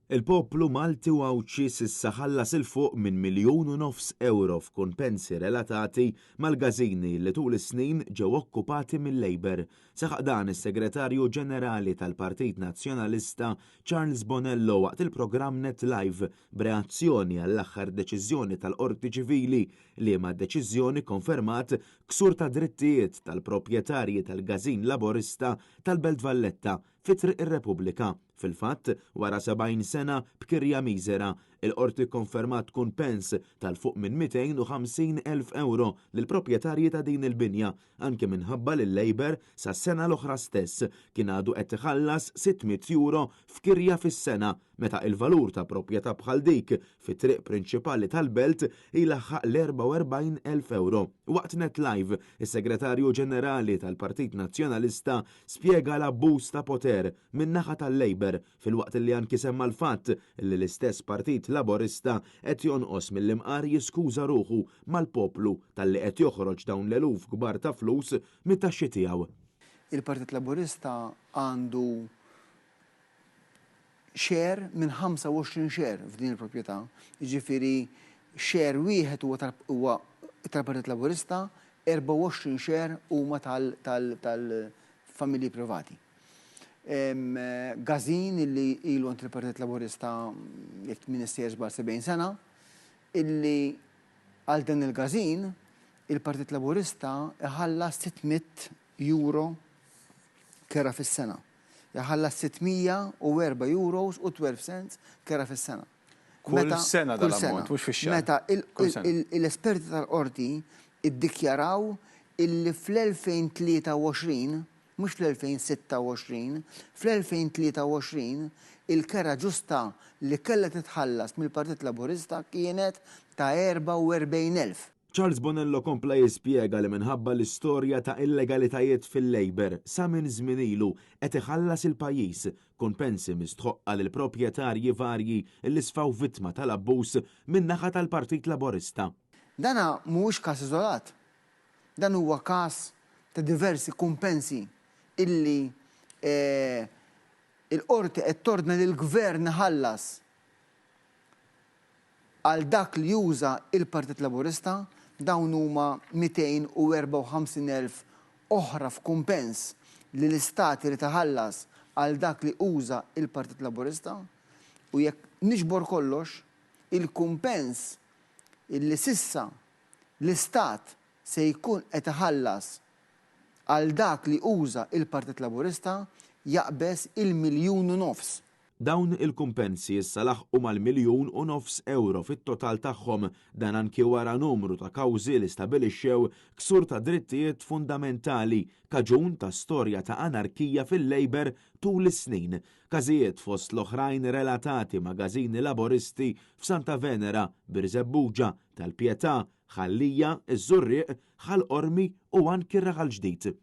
Il-poplu Malti u Awċis issa ħallas il-fuq minn €1,500,000 f'kumpensi relatati mal-gażini li tul is-snin ġew okkupati mill-Labor. Saħaq dan is-Segretarju Ġenerali tal-Partit Nazzjonalista Charles Bonello waqt il-programm Net Live b'reazzjoni għall-aħħar deċiżjoni tal-Qorti Ċivili li ma' deċiżjoni konfermat ksur ta' drittijiet tal-proprjetarji tal-gażin laborista tal-Belt Valletta fit-Triq ir-Repubblika. Fil-fatt, wara 70 sena b'kirja miżera, il-qorti konfermat kumpens tal-fuq minn €250,000 lill-proprjetarji ta' din il-binja, anke minħabba li l-Labor sas-sena l-oħra stess kien għadu qed iħallas €600 f'kirja fis-sena, meta il-valur ta' proprjetà bħal dik fit-triq prinċipali tal-Belt ilaħħaq l-€44,000. Waqt Net Live, is-Segretarju Ġenerali tal-Partit Nazzjonalista spjega l-abbuż ta' poter min-naħa tal-Labor fil-waqt li anki semma l-fatt li l-istess Partit Laborista qed jonqos mill-imqar jiskuża ruħu mal-poplu talli qed joħroġ dawn l-eluf kbar ta' flus mit-taxxi tiegħu. Il-Partit Laburista għandu xer minn 25 xer f'din il-proprjetà, jiġifieri xer wieħed huwa tal-Partit Laburista, 24 xer huma tal-familji privati. Gażin illi ilu għand il-Partit Laburista jekk Minister żbar 70 sena, illi għal dan il-gażin il-Partit Laburista iħallas €600 kera fis-sena. Iħallas €604.12 kera fis-sena. Kull sena dal-ammont, mhux fix-xahar. Meta l-esperti tal-qorti iddikjaraw illi fl-2023 mhux fl-2026, fl-2023 il-kera ġusta li kellha titħallas mill-Partit Laburista kienet ta' 44,000. Charles Bonello kompla jispjega li minħabba l-istorja ta' illegalitajiet fil-Labor sa minn żmien ilu qed iħallas il-pajjiż kumpensi mistħoqqa lil proprjetarji varji li sfaw vittma tal-abbuż min-naħa tal-Partit Laburista. Dana mhuwiex każ iżolat. Dan huwa każ ta' diversi kumpensi illi il-qorti qed tordna li l-gvern ħallas għal dak li juża il-Partit Laburista, dawn huma 254,000 oħra f'kumpens li l-istat irid iħallas għal dak li uża il-Partit Laburista, u jekk niġbor kollox, il-kumpens illi sissa l-istat se jkun qed iħallas għal dak li uża il-Partit Laburista jaqbes €1,500,000. Dawn il-kumpensi issa laħqu mal €1,500,000 fit-total tagħhom, dan anki wara numru ta' kawżi li stabilixxew ksur ta' drittijiet fundamentali kaġun ta' storja ta' anarkija fil-Labor tul is-snin. Każijiet fost l-oħrajn relatati ma' gażini laboristi f'Santa Venera, Birzebbuġa, tal-Pjetà, Ħallija, iż-Żurrieq, Ħall Qormi u anki Raħal Ġdid.